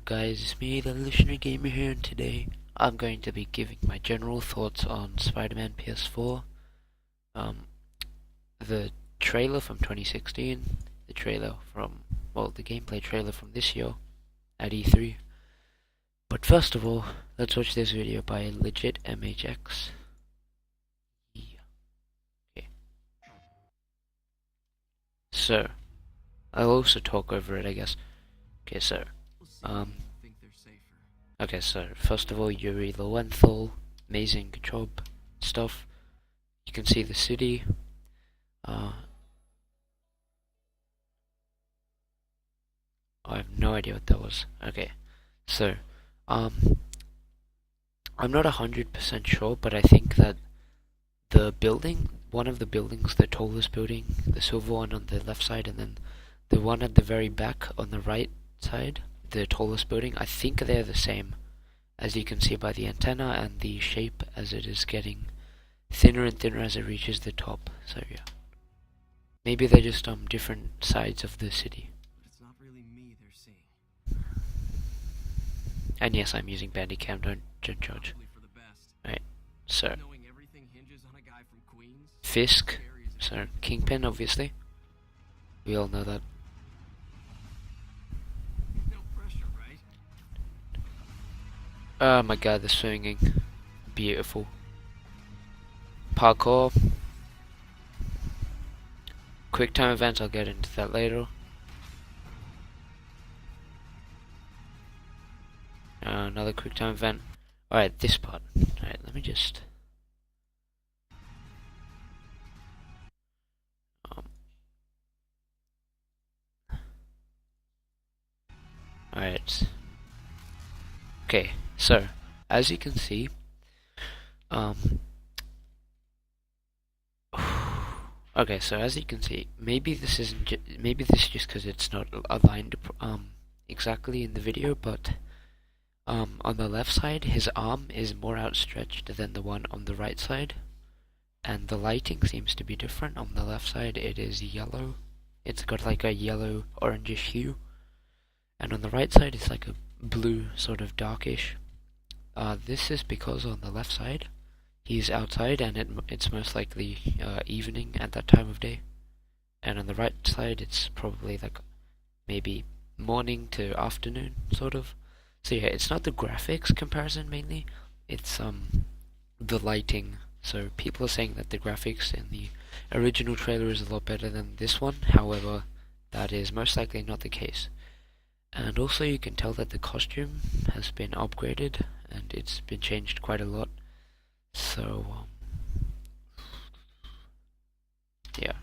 up guys, it's me, the Illusionary Gamer here, and today I'm going to be giving my general thoughts on Spider-Man PS4, the trailer from 2016, the trailer from, well, the gameplay trailer from this year at E3. But first of all, let's watch this video by Legit MHX. Yeah. Okay. So, I'll also talk over it, I guess. Okay, so, okay, so first of all, Yuri Lowenthal, amazing, good job, stuff. You can see the city. I have no idea what that was. Okay, so I'm not 100% sure, but I think that the building, one of the buildings, the tallest building, the silver one on the left side, and then the one at the very back on the right side, the tallest building, I think they're the same, as you can see by the antenna and the shape as it is getting thinner and thinner as it reaches the top. So yeah, maybe they're just different sides of the city. But it's not really me they're seeing. And yes, I'm using Bandicam, don't judge. Right, so Fisk, so Kingpin, obviously. We all know that. No pressure, right? Oh my god, the swinging. Beautiful. Parkour. Quick time events, I'll get into that later. Another quick time event. Alright, this part. Alright, let me just... Alright. Okay, so, as you can see, okay, so as you can see, maybe this isn't maybe this is just because it's not aligned exactly in the video, but on the left side, his arm is more outstretched than the one on the right side, and the lighting seems to be different. On the left side, it is yellow. It's got like a yellow orangish hue, and on the right side, it's like a blue, sort of darkish. This is because on the left side, he's outside, and it's most likely evening at that time of day. And on the right side, it's probably like maybe morning to afternoon, sort of. So yeah, it's not the graphics comparison mainly, it's the lighting. So people are saying that the graphics in the original trailer is a lot better than this one, however, that is most likely not the case. And also you can tell that the costume has been upgraded, and it's been changed quite a lot. So, yeah.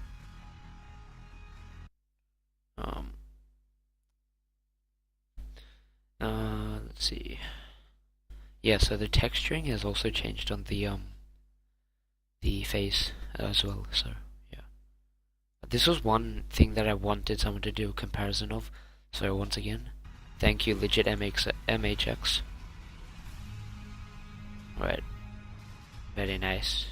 Let's see. Yeah, so the texturing has also changed on the face as well, so, yeah. This was one thing that I wanted someone to do a comparison of, so once again, thank you, Legit MHX. Right. Very nice.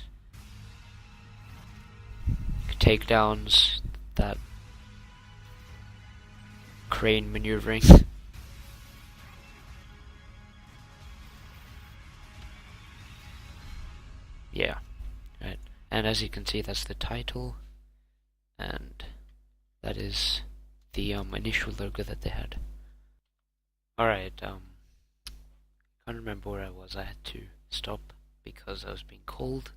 Takedowns, that crane maneuvering. Yeah, right. And as you can see, that's the title, and that is the initial logo that they had. Alright, can't remember where I was. I had to stop because I was being called.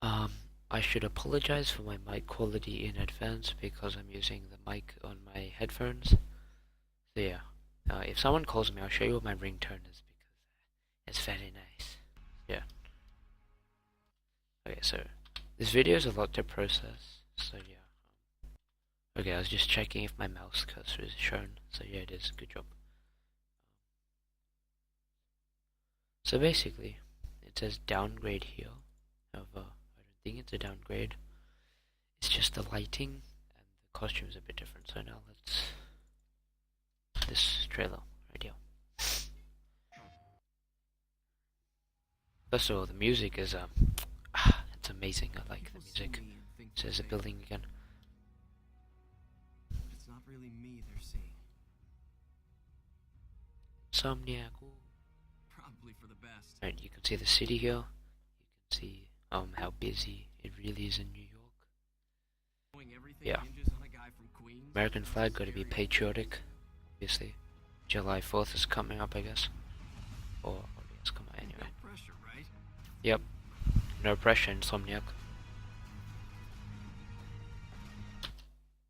I should apologize for my mic quality in advance because I'm using the mic on my headphones. So yeah, if someone calls me, I'll show you what my ringtone is because it's very nice. Yeah. Okay, so this video is a lot to process, so yeah. Okay, I was just checking if my mouse cursor is shown, so yeah, it is. Good job. So basically, it says downgrade here. However, I don't think it's a downgrade. It's just the lighting and the costumes a bit different. So now let's this trailer right here. First of all, the music is it's amazing. I like the music. So there's a building again. It's not really me they're seeing. Insomniac. Ooh. Probably for the best. Right, you can see the city here. You can see how busy it really is in New York. Knowing everything Yeah. hinges on a guy from Queens. American flag, got to be Scary. patriotic. Obviously, July 4th is coming up, I guess. Or it's coming anyway. No pressure, right? Yep. No pressure, Insomniac.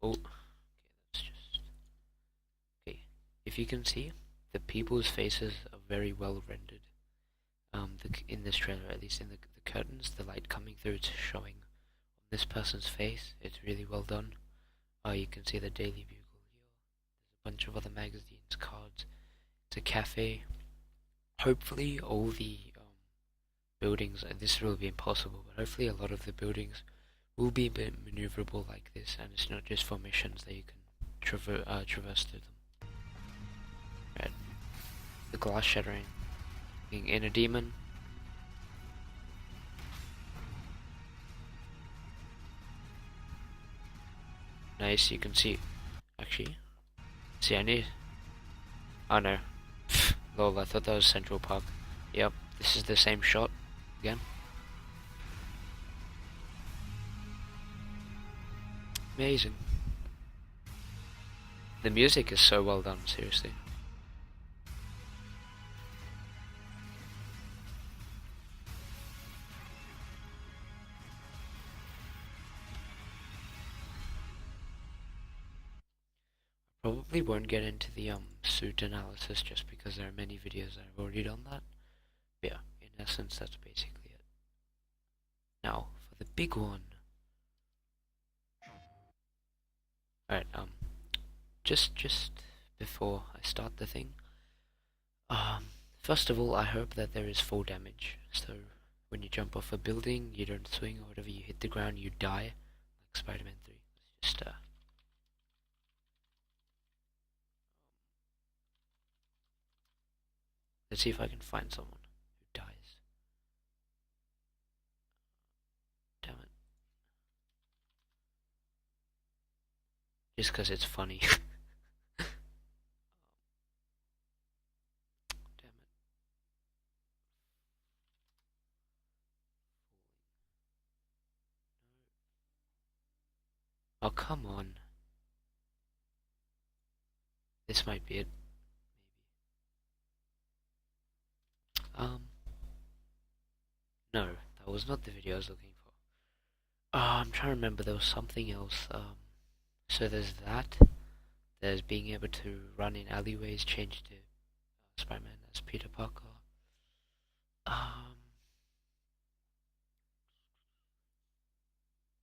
Oh. Okay, let's just. Okay. If you can see, the people's faces are very well rendered. In this trailer, at least in the curtains, the light coming through, it's showing on this person's face. It's really well done. You can see the Daily Bugle here. There's a bunch of other magazines, cards. It's a cafe. Hopefully, all the buildings. This will be impossible, but hopefully, a lot of the buildings will be a bit maneuverable like this, and it's not just for missions that you can traverse through them. Right. The glass shattering. Being in a demon. Nice, you can see. Actually, see, I need. Oh no. Lol, I thought that was Central Park. Yep, this is the same shot again. Amazing. The music is so well done, seriously. Probably won't get into the suit analysis just because there are many videos that have already done that. But yeah, in essence, that's basically it. Now for the big one. Alright, just before I start the thing, first of all, I hope that there is full damage. So when you jump off a building, you don't swing, or whatever, you hit the ground, you die, like Spider-Man 3. Let's just let's see if I can find someone who dies. Damn it. Just because it's funny. Damn it. Oh, come on. This might be it. Maybe. No, that was not the video I was looking for. I'm trying to remember, there was something else. So there's that. There's being able to run in alleyways, change to Spider-Man as Peter Parker.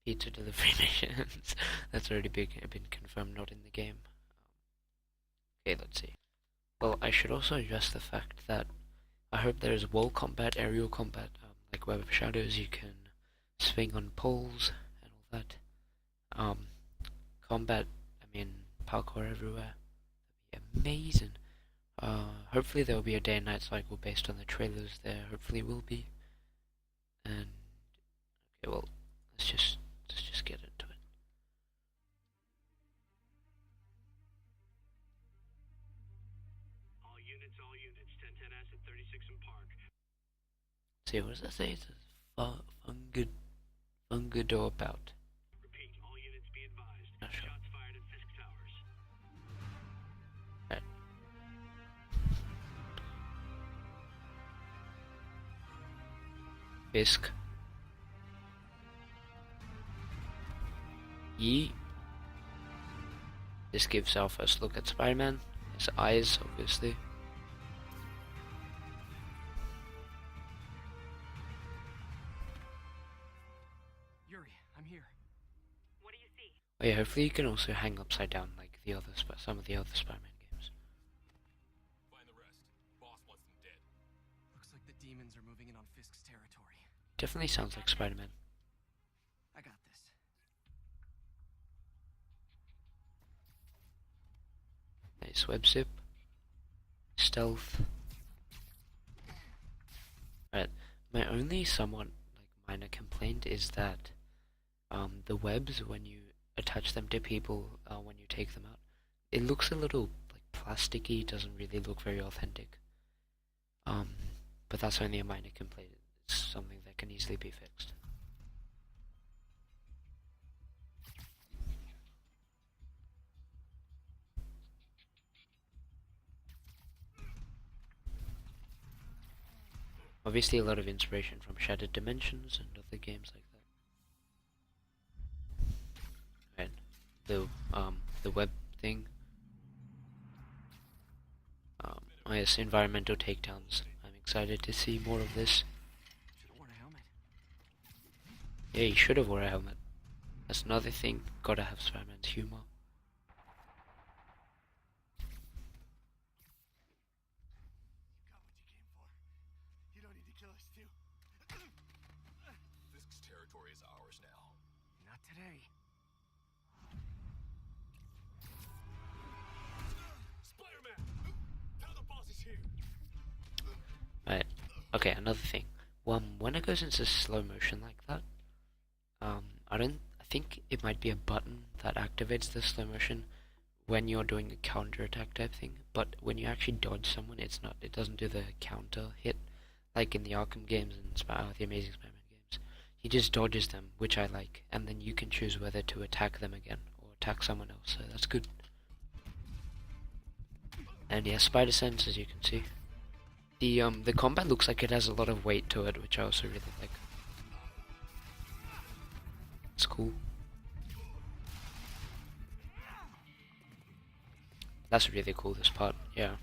Pizza delivery missions. That's already been confirmed, not in the game. Okay, let's see. Well, I should also address the fact that I hope there is wall combat, aerial combat, like Web of Shadows. You can swing on poles and all that. Combat, I mean, parkour everywhere. That'd be amazing. Hopefully there will be a day and night cycle based on the trailers there. Hopefully will be. And okay, well, let's just get into it. All units, 1010S at 36 in Park. See, what does that say? It says fungud or about. Repeat, all units be advised. Not sure. Shots fired at Fisk Towers. Right. Fisk. Yee. This gives our first look at Spider-Man. His eyes, obviously. Yuri, I'm here. What do you see? Oh yeah, hopefully you can also hang upside down like the other some of the other Spider-Man games. Find the rest. Boss wants them dead. Looks like the demons are moving in on Fisk's territory. Definitely sounds like Spider-Man. I got this. Nice web zip. Stealth. Right. My only somewhat like minor complaint is that the webs, when you attach them to people, when you take them out, it looks a little like plasticky. Doesn't really look very authentic. But that's only a minor complaint. It's something that can easily be fixed. Obviously a lot of inspiration from Shattered Dimensions and other games like that. Right. The web thing. Yes, environmental takedowns. I'm excited to see more of this. Should've worn a helmet. Yeah, you should have worn a helmet. That's another thing. Gotta have Spider-Man's humor. Got what you came for. You don't need to kill us too. Fisk's territory is ours now. Not today. Spider-Man! Tell the boss is here! Right. Okay, another thing. When it goes into slow motion like that, I think it might be a button that activates the slow motion when you're doing a counter attack type thing, but when you actually dodge someone, it doesn't do the counter hit like in the Arkham games and the Amazing Spider-Man games. He just dodges them, which I like, and then you can choose whether to attack them again or attack someone else, so that's good. And yeah, Spider Sense, as you can see. The combat looks like it has a lot of weight to it, which I also really like. It's cool. That's really cool, this part, yeah.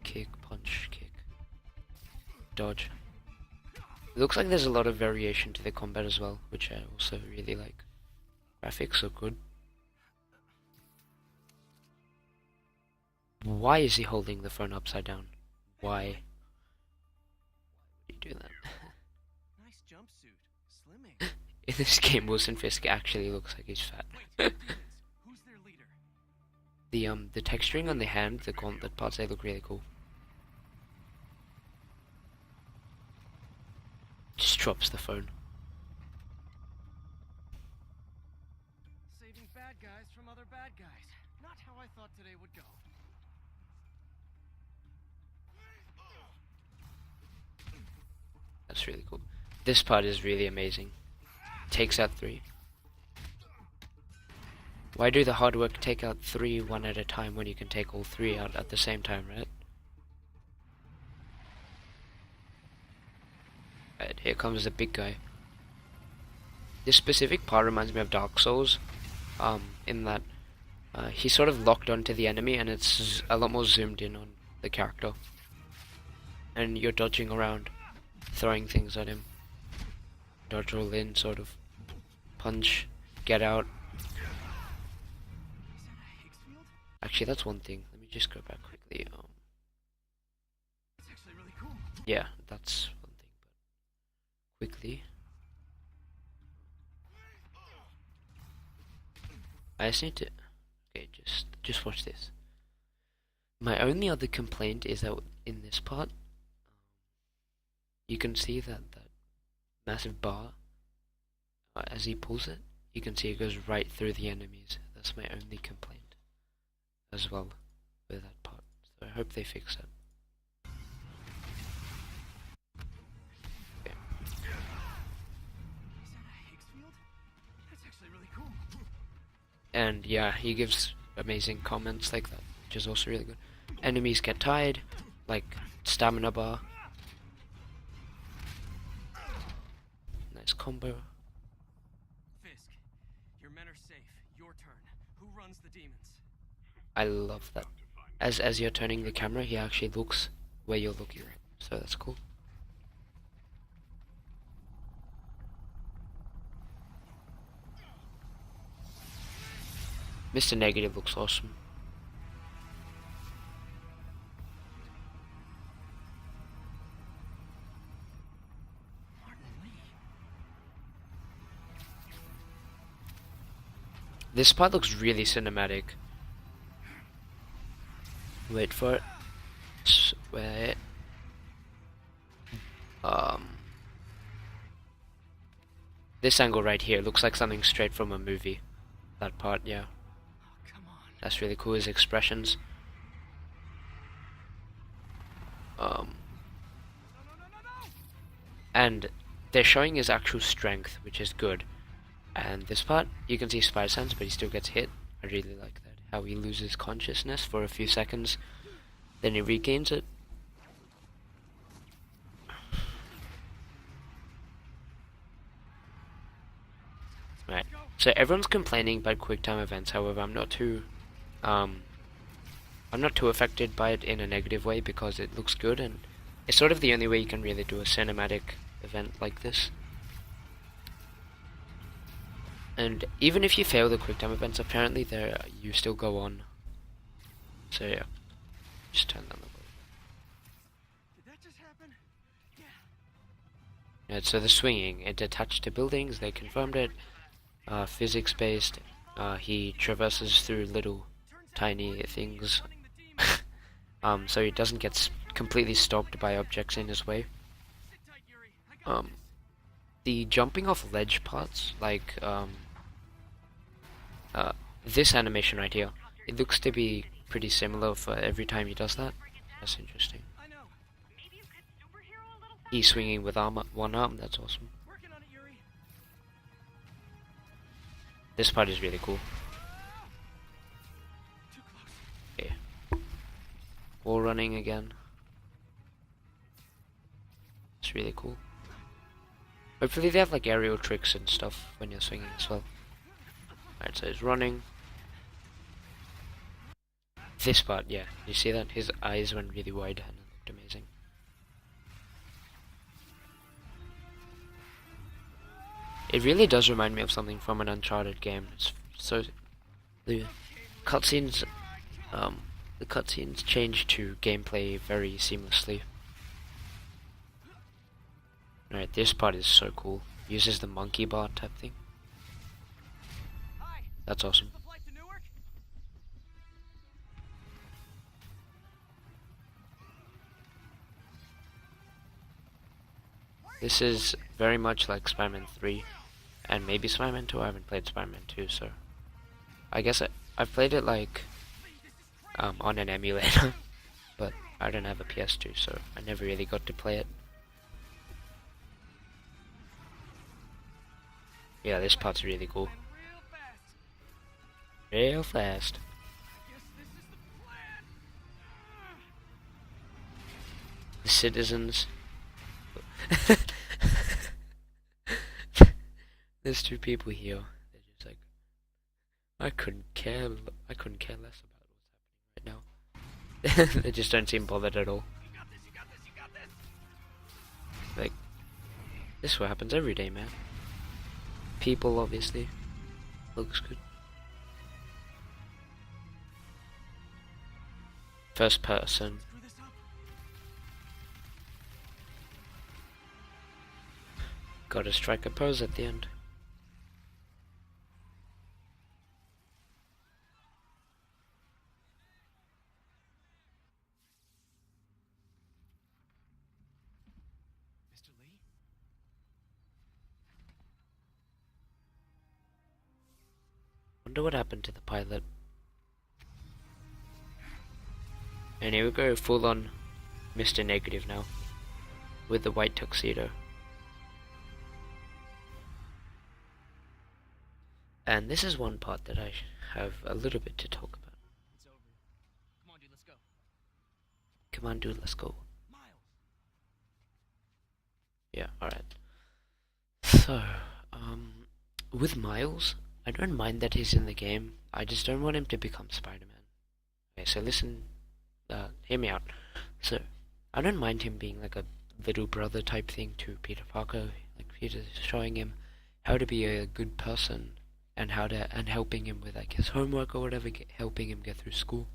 Kick, punch, kick. Dodge. It looks like there's a lot of variation to the combat as well, which I also really like. Graphics are good. Why is he holding the phone upside down? Why? Why would he do that? Nice jumpsuit. Slimming. In this game, Wilson Fisk actually looks like he's fat. Wait, demons. Who's their leader? The texturing on the hand, the gauntlet parts, they look really cool. Just drops the phone. Saving bad guys from other bad guys. Not how I thought today would go. That's really cool. This part is really amazing. Takes out 3. Why do the hard work take out 3 one at a time when you can take all 3 out at the same time, right? Right, here comes the big guy. This specific part reminds me of Dark Souls, in that he's sort of locked onto the enemy and it's a lot more zoomed in on the character. And you're dodging around, throwing things at him. Dodge roll in, sort of. Punch, get out. Actually, that's one thing. Let me just go back quickly. It's actually really cool. Yeah, that's one thing, but quickly. I just need to... Okay, just watch this. My only other complaint is that in this part, you can see that massive bar, as he pulls it, you can see it goes right through the enemies. That's my only complaint as well with that part. So I hope they fix it. Okay. That's actually really cool. And yeah, he gives amazing comments like that, which is also really good. Enemies get tired, like stamina bar. Nice combo. Fisk, your men are safe. Your turn. Who runs the demons? I love that. As you're turning the camera, he actually looks where you're looking at. So that's cool. Mr. Negative looks awesome. This part looks really cinematic. Wait for it. Wait. This angle right here looks like something straight from a movie. That part, yeah. Oh, come on. That's really cool, his expressions. And they're showing his actual strength, which is good. And this part, you can see spider sense, but he still gets hit. I really like that. How he loses consciousness for a few seconds, then he regains it. Right. So everyone's complaining about quick time events. However, I'm not too affected by it in a negative way because it looks good and it's sort of the only way you can really do a cinematic event like this. And even if you fail the quick time events, apparently you still go on. So yeah, just turn that level. Did that just happen? Yeah. Yeah, so the swinging, it attached to buildings. They confirmed it. Physics based. He traverses through little tiny things. So he doesn't get completely stopped by objects in his way. The jumping off ledge parts, like this animation right here, it looks to be pretty similar for every time he does that. That's interesting. I know. Maybe you could superhero a little faster? He's swinging with one arm, that's awesome. Working on it, Yuri. This part is really cool. Too close. Yeah. Wall running again. It's really cool. Hopefully they have like aerial tricks and stuff when you're swinging as well. Alright, so he's running. This part, yeah, you see that? His eyes went really wide and it looked amazing. It really does remind me of something from an Uncharted game. It's so the cutscenes change to gameplay very seamlessly. Alright, this part is so cool. Uses the monkey bar type thing. Hi. That's awesome. The flight to Newark? This is very much like Spider-Man 3 and maybe Spider-Man 2. I haven't played Spider-Man 2, so I guess I've played it like on an emulator, but I don't have a PS2, so I never really got to play it. Yeah, this part's really cool. Real fast. Real fast. I guess this is the plan. The citizens. There's two people here. They're just like, I couldn't care less about what's happening right now. They just don't seem bothered at all. You got this, you got this, you got this. Like, this is what happens every day, man. People, obviously. Looks good. First person. Screw this up. Gotta strike a pose at the end. Mr. Lee? Wonder what happened to the pilot. And here we go, full on Mr. Negative now. With the white tuxedo. And this is one part that I have a little bit to talk about. It's over. Come on, dude, let's go. Come on, dude, let's go. Miles. Yeah, alright. So, with Miles, I don't mind that he's in the game. I just don't want him to become Spider-Man. Okay, so listen, hear me out. So, I don't mind him being like a little brother type thing to Peter Parker. Like Peter's showing him how to be a good person and helping him with like his homework or whatever, helping him get through school.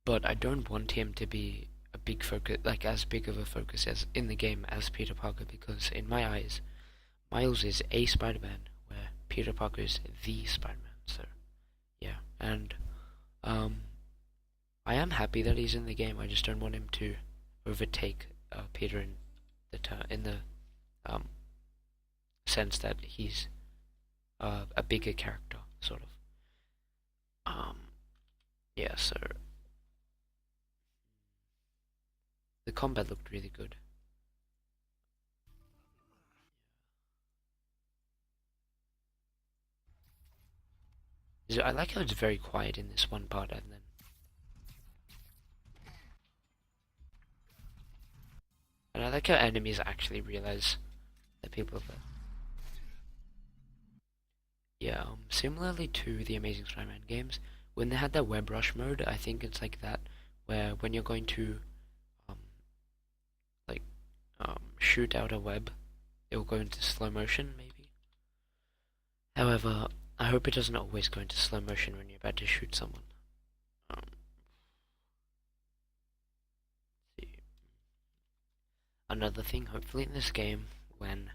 But I don't want him to be a big focus, like as big of a focus as in the game as Peter Parker, because in my eyes, Miles is a Spider-Man, where Peter Parker is the Spider-Man. So, yeah, and I am happy that he's in the game. I just don't want him to overtake Peter in the sense that he's a bigger character, sort of. Yeah, so The combat looked really good. I like how it's very quiet in this one part, and then I like how enemies actually realize that people are there. Yeah, similarly to the Amazing Spider-Man games, when they had that web rush mode, I think it's like that, where when you're going to um, like shoot out a web, it will go into slow motion, maybe. However, I hope it doesn't always go into slow motion when you're about to shoot someone. See. Another thing, hopefully in this game, when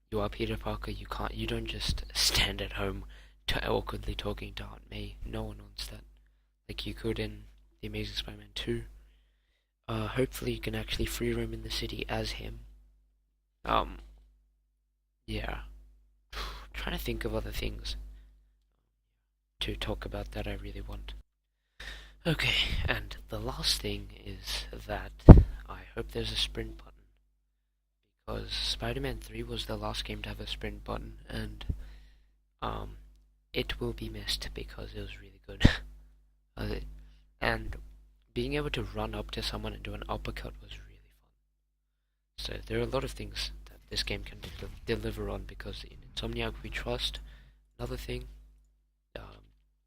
you are Peter Parker, you don't just stand at home awkwardly talking to Aunt May. No one wants that. Like you could in The Amazing Spider-Man 2. Hopefully you can actually free roam in the city as him. Yeah. Trying to think of other things to talk about that I really want. Okay, and the last thing is that I hope there's a sprint button. Because Spider-Man 3 was the last game to have a sprint button, and it will be missed because it was really good. And being able to run up to someone and do an uppercut was really fun. So there are a lot of things that this game can deliver on, because in Insomniac we trust. Another thing,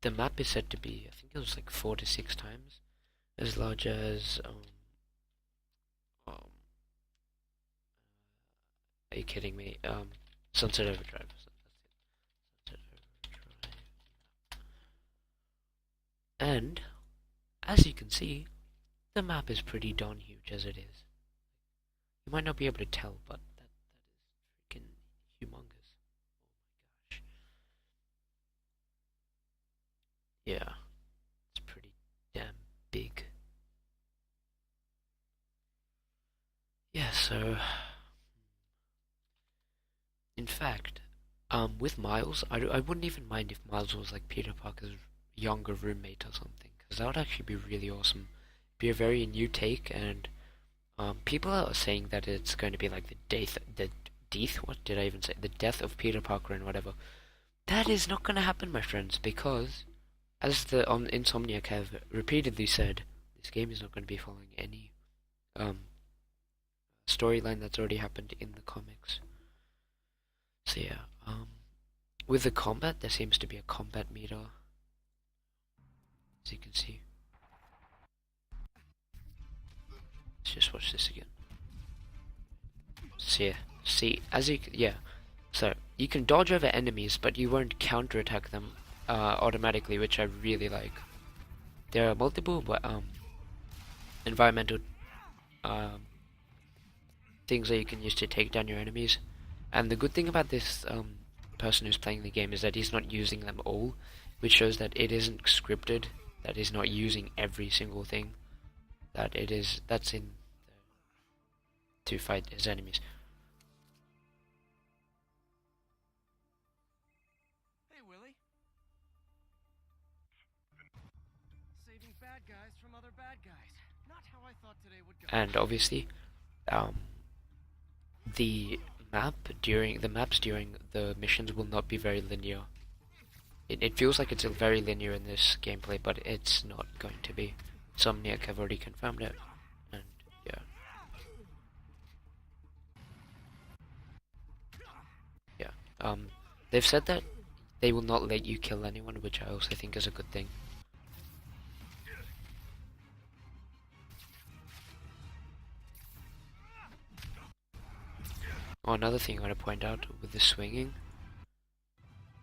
the map is said to be, I think it was like 4 to 6 times as large as are you kidding me? Sunset Overdrive. Sunset Overdrive. And as you can see, the map is pretty darn huge as it is. You might not be able to tell, but that is freaking humongous. Oh my gosh. Yeah, it's pretty damn big. Yeah, so in fact, with Miles, I wouldn't even mind if Miles was like Peter Parker's younger roommate or something, because that would actually be really awesome. Be a very new take, and people are saying that it's going to be like what did I even say? The death of Peter Parker and whatever. That is not going to happen, my friends, because as the Insomniac have repeatedly said, this game is not going to be following any storyline that's already happened in the comics. So yeah, with the combat, there seems to be a combat meter, as you can see. Let's just watch this again. So yeah, so you can dodge over enemies, but you won't counterattack them automatically, which I really like. There are multiple environmental things that you can use to take down your enemies. And the good thing about this person who's playing the game is that he's not using them all, which shows that it isn't scripted, that he's not using every single thing, that's in to fight his enemies. Hey, Willie. Saving bad guys from other bad guys. Not how I thought today would go. And obviously, the maps during the missions will not be very linear. It feels like it's very linear in this gameplay, but it's not going to be. Insomniac have already confirmed it, and yeah, they've said that they will not let you kill anyone, which I also think is a good thing. Oh, another thing I want to point out with the swinging.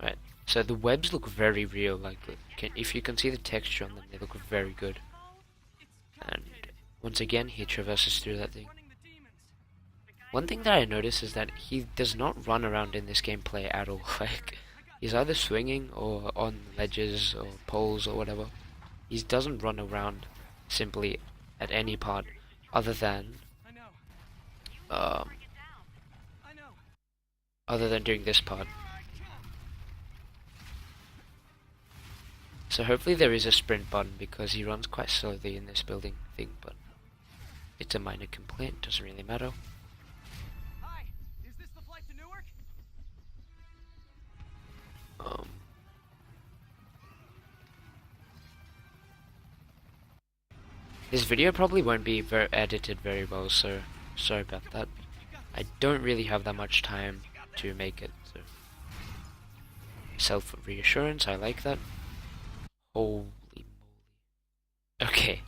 Right, so the webs look very real, like, if you can see the texture on them, they look very good. And once again, he traverses through that thing. One thing that I notice is that he does not run around in this gameplay at all. Like, he's either swinging or on ledges or poles or whatever. He doesn't run around simply at any part other than during this part. So hopefully there is a sprint button, because he runs quite slowly in this building thing, but It's a minor complaint, doesn't really matter. Hi, is this the flight to Newark? This video probably won't be edited very well, so sorry about that. I don't really have that much time to make it, so self-reassurance, I like that. Holy moly. Okay.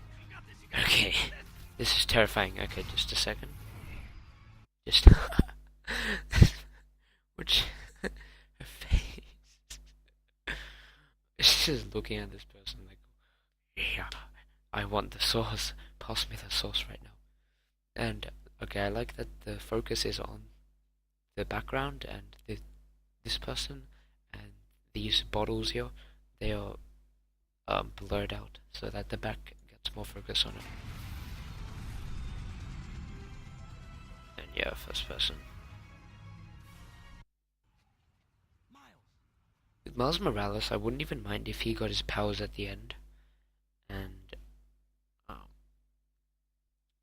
Okay. This is terrifying. Okay, just a second. Just which her face. She's just looking at this person like, yeah, I want the sauce. Pass me the sauce right now. And okay, I like that the focus is on the background and this person, and these bottles here, they are blurred out so that the back gets more focus on it. And yeah, first person. With Miles Morales, I wouldn't even mind if he got his powers at the end. And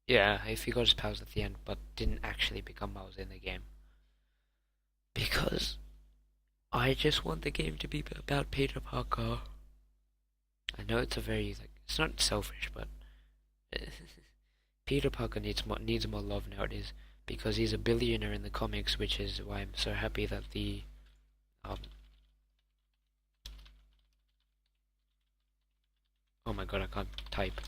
yeah, if he got his powers at the end, but didn't actually become Miles in the game. Because I just want the game to be about Peter Parker. I know it's a very, like, it's not selfish, but Peter Parker needs more love nowadays, because he's a billionaire in the comics, which is why I'm so happy that the oh my god, I can't type.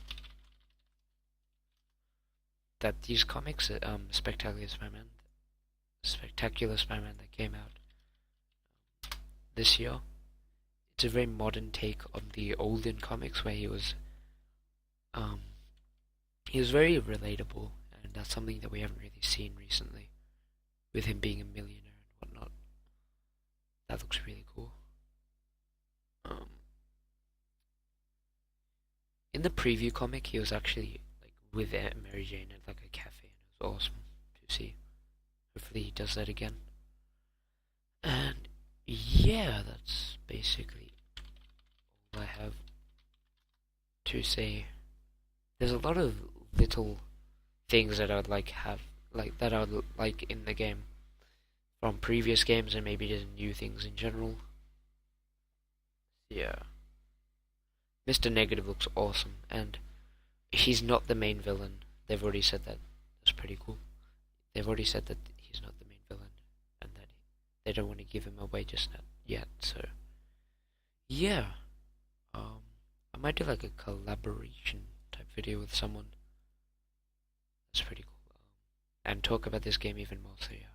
That these comics, Spectacular Spider-Man that came out this year, it's a very modern take on the olden comics where he was very relatable, and that's something that we haven't really seen recently, with him being a millionaire and whatnot. That looks really cool. In the preview comic, he was actually like with Mary Jane at like a cafe, and it was awesome to see. Hopefully, he does that again. And yeah, that's basically all I have to say. There's a lot of little things that I would like in the game from previous games, and maybe just new things in general. Yeah. Mr. Negative looks awesome, and he's not the main villain. They've already said that. That's pretty cool. They've already said that he's not the main villain, and that they don't want to give him away just yet, so yeah. I might do like a collaboration type video with someone. That's pretty cool. And talk about this game even more, so yeah.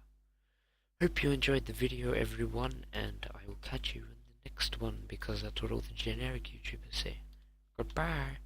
Hope you enjoyed the video, everyone, and I will catch you in the next one, because that's what all the generic YouTubers say. Goodbye.